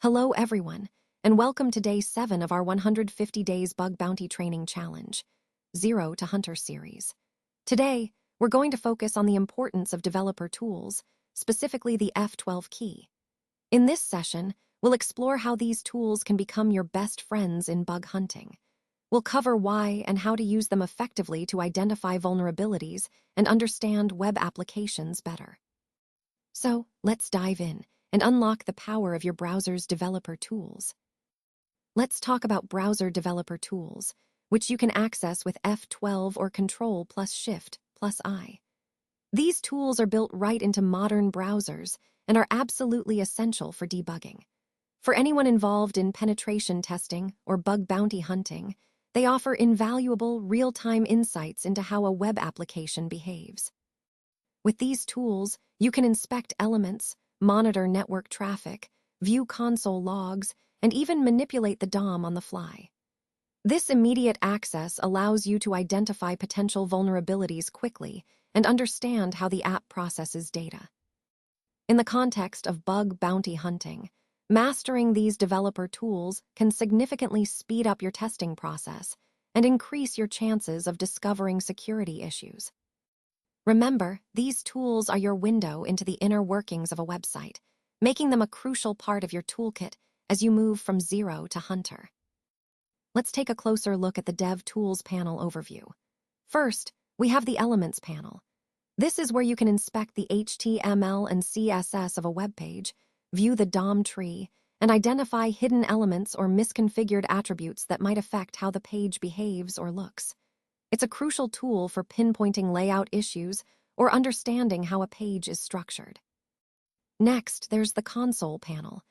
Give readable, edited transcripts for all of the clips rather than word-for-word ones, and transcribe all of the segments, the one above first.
Hello everyone, and welcome to Day 7 of our 150 Days Bug Bounty Training Challenge, Zero to Hunter series. Today, we're going to focus on the importance of developer tools, specifically the F12 key. In this session, we'll explore how these tools can become your best friends in bug hunting. We'll cover why and how to use them effectively to identify vulnerabilities and understand web applications better. So, let's dive in and unlock the power of your browser's developer tools. Let's talk about browser developer tools, which you can access with F12 or Control plus Shift plus I. These tools are built right into modern browsers and are absolutely essential for debugging. For anyone involved in penetration testing or bug bounty hunting, they offer invaluable real-time insights into how a web application behaves. With these tools, you can inspect elements, monitor network traffic, view console logs, and even manipulate the DOM on the fly. This immediate access allows you to identify potential vulnerabilities quickly and understand how the app processes data. In the context of bug bounty hunting, mastering these developer tools can significantly speed up your testing process and increase your chances of discovering security issues. Remember, these tools are your window into the inner workings of a website, making them a crucial part of your toolkit as you move from zero to hunter. Let's take a closer look at the Dev Tools panel overview. First, we have the Elements panel. This is where you can inspect the HTML and CSS of a web page, view the DOM tree, and identify hidden elements or misconfigured attributes that might affect how the page behaves or looks. It's a crucial tool for pinpointing layout issues or understanding how a page is structured. Next, there's the Console panel.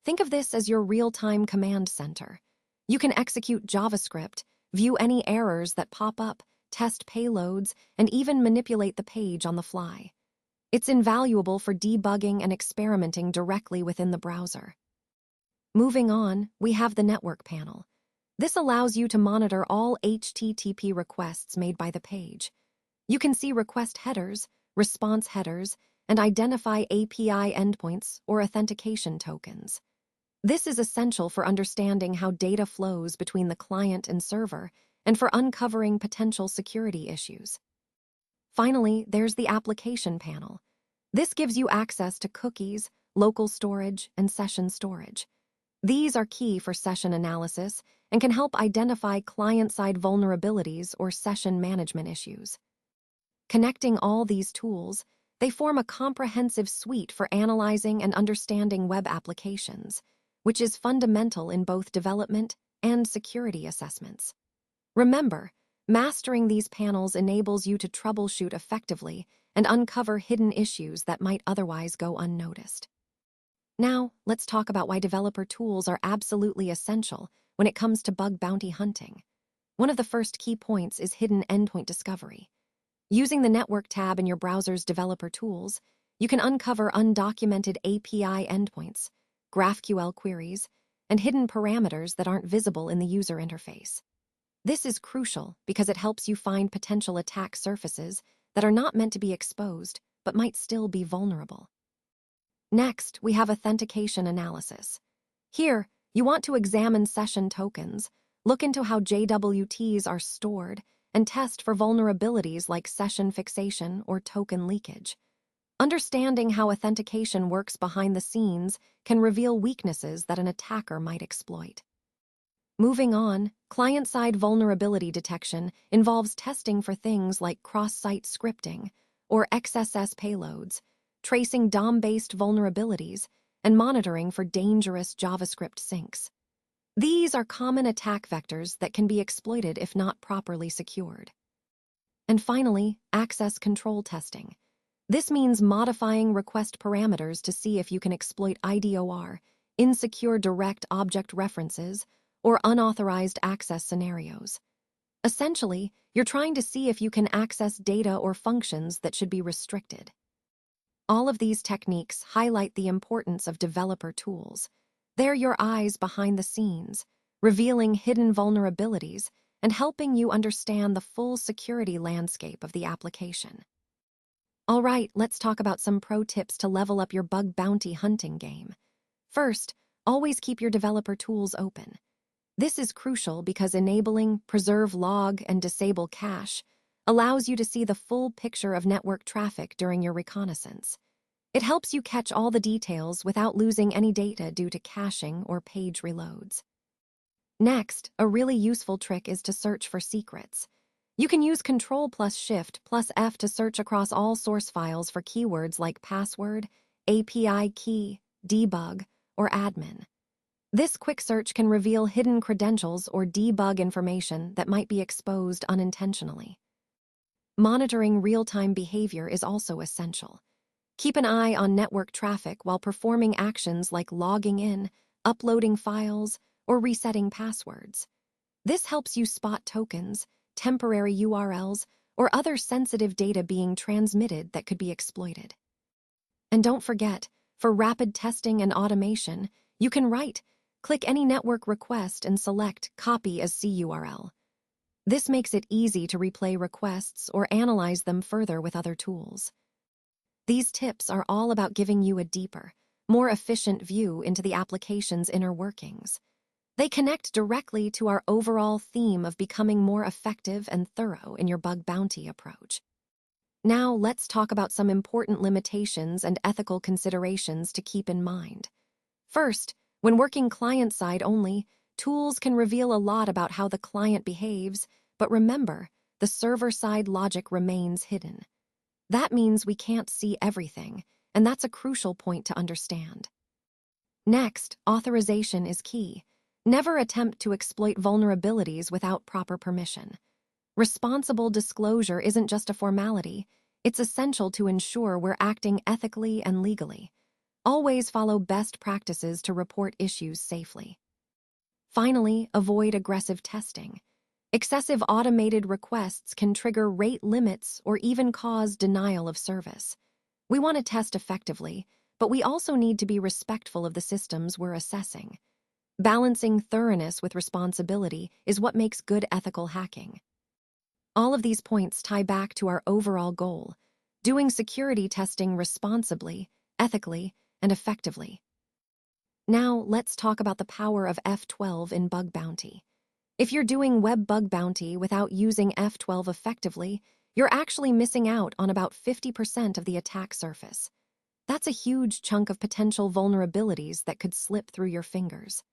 Think of this as your real-time command center. You can execute JavaScript, view any errors that pop up, test payloads, and even manipulate the page on the fly. It's invaluable for debugging and experimenting directly within the browser. Moving on, we have the Network panel. This allows you to monitor all HTTP requests made by the page. You can see request headers, response headers, and identify API endpoints or authentication tokens. This is essential for understanding how data flows between the client and server and for uncovering potential security issues. Finally, there's the Application panel. This gives you access to cookies, local storage, and session storage. These are key for session analysis and can help identify client-side vulnerabilities or session management issues. Connecting all these tools, they form a comprehensive suite for analyzing and understanding web applications, which is fundamental in both development and security assessments. Remember, mastering these panels enables you to troubleshoot effectively and uncover hidden issues that might otherwise go unnoticed. Now, let's talk about why developer tools are absolutely essential when it comes to bug bounty hunting. One of the first key points is hidden endpoint discovery. Using the Network tab in your browser's developer tools, you can uncover undocumented API endpoints, GraphQL queries, and hidden parameters that aren't visible in the user interface. This is crucial because it helps you find potential attack surfaces that are not meant to be exposed but might still be vulnerable. Next, we have authentication analysis. Here, you want to examine session tokens, look into how JWTs are stored, and test for vulnerabilities like session fixation or token leakage. Understanding how authentication works behind the scenes can reveal weaknesses that an attacker might exploit. Moving on, client-side vulnerability detection involves testing for things like cross-site scripting or XSS payloads, tracing DOM-based vulnerabilities, and monitoring for dangerous JavaScript syncs. These are common attack vectors that can be exploited if not properly secured. And finally, access control testing. This means modifying request parameters to see if you can exploit IDOR, insecure direct object references, or unauthorized access scenarios. Essentially, you're trying to see if you can access data or functions that should be restricted. All of these techniques highlight the importance of developer tools. They're your eyes behind the scenes, revealing hidden vulnerabilities and helping you understand the full security landscape of the application. All right, let's talk about some pro tips to level up your bug bounty hunting game. First, always keep your developer tools open. This is crucial because enabling preserve log and disable cache allows you to see the full picture of network traffic during your reconnaissance. It helps you catch all the details without losing any data due to caching or page reloads. Next, a really useful trick is to search for secrets. You can use Ctrl+Shift+F to search across all source files for keywords like password, API key, debug, or admin. This quick search can reveal hidden credentials or debug information that might be exposed unintentionally. Monitoring real-time behavior is also essential. Keep an eye on network traffic while performing actions like logging in, uploading files, or resetting passwords. This helps you spot tokens, temporary URLs, or other sensitive data being transmitted that could be exploited. And don't forget, for rapid testing and automation, you can click any network request and select Copy as CURL. This makes it easy to replay requests or analyze them further with other tools. These tips are all about giving you a deeper, more efficient view into the application's inner workings. They connect directly to our overall theme of becoming more effective and thorough in your bug bounty approach. Now, let's talk about some important limitations and ethical considerations to keep in mind. First, when working client-side only, tools can reveal a lot about how the client behaves, but remember, the server-side logic remains hidden. That means we can't see everything, and that's a crucial point to understand. Next, authorization is key. Never attempt to exploit vulnerabilities without proper permission. Responsible disclosure isn't just a formality, it's essential to ensure we're acting ethically and legally. Always follow best practices to report issues safely. Finally, avoid aggressive testing. Excessive automated requests can trigger rate limits or even cause denial of service. We want to test effectively, but we also need to be respectful of the systems we're assessing. Balancing thoroughness with responsibility is what makes good ethical hacking. All of these points tie back to our overall goal: doing security testing responsibly, ethically, and effectively. Now, let's talk about the power of F12 in bug bounty. If you're doing web bug bounty without using F12 effectively, you're actually missing out on about 50% of the attack surface. That's a huge chunk of potential vulnerabilities that could slip through your fingers.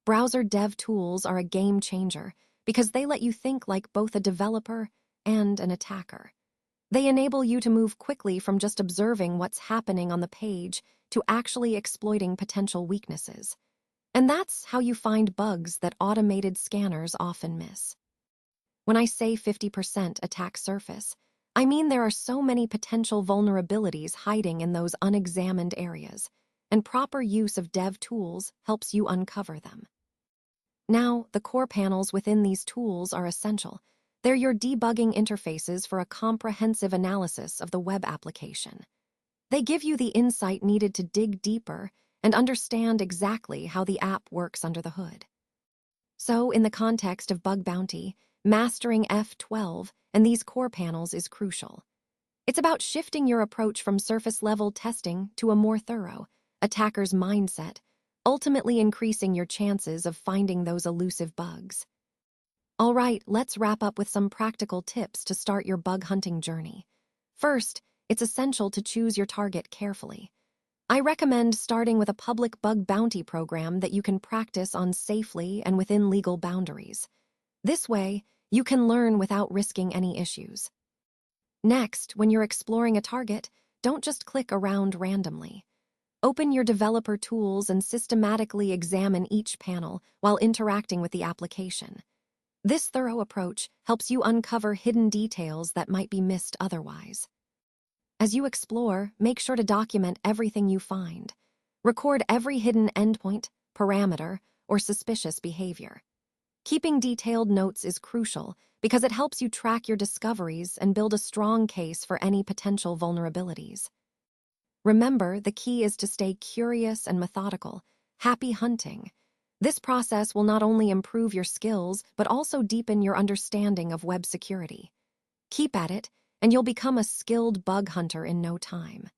Browser dev tools are a game changer because they let you think like both a developer and an attacker. They enable you to move quickly from just observing what's happening on the page to actually exploiting potential weaknesses. And that's how you find bugs that automated scanners often miss. When I say 50% attack surface, I mean there are so many potential vulnerabilities hiding in those unexamined areas, and proper use of dev tools helps you uncover them. Now, the core panels within these tools are essential. They're your debugging interfaces for a comprehensive analysis of the web application. They give you the insight needed to dig deeper and understand exactly how the app works under the hood. So, in the context of bug bounty, mastering F12 and these core panels is crucial. It's about shifting your approach from surface-level testing to a more thorough, attacker's mindset, ultimately increasing your chances of finding those elusive bugs. All right, let's wrap up with some practical tips to start your bug hunting journey. First, it's essential to choose your target carefully. I recommend starting with a public bug bounty program that you can practice on safely and within legal boundaries. This way, you can learn without risking any issues. Next, when you're exploring a target, don't just click around randomly. Open your developer tools and systematically examine each panel while interacting with the application. This thorough approach helps you uncover hidden details that might be missed otherwise. As you explore, make sure to document everything you find. Record every hidden endpoint, parameter, or suspicious behavior. Keeping detailed notes is crucial because it helps you track your discoveries and build a strong case for any potential vulnerabilities. Remember, the key is to stay curious and methodical. Happy hunting. This process will not only improve your skills, but also deepen your understanding of web security. Keep at it, and you'll become a skilled bug hunter in no time.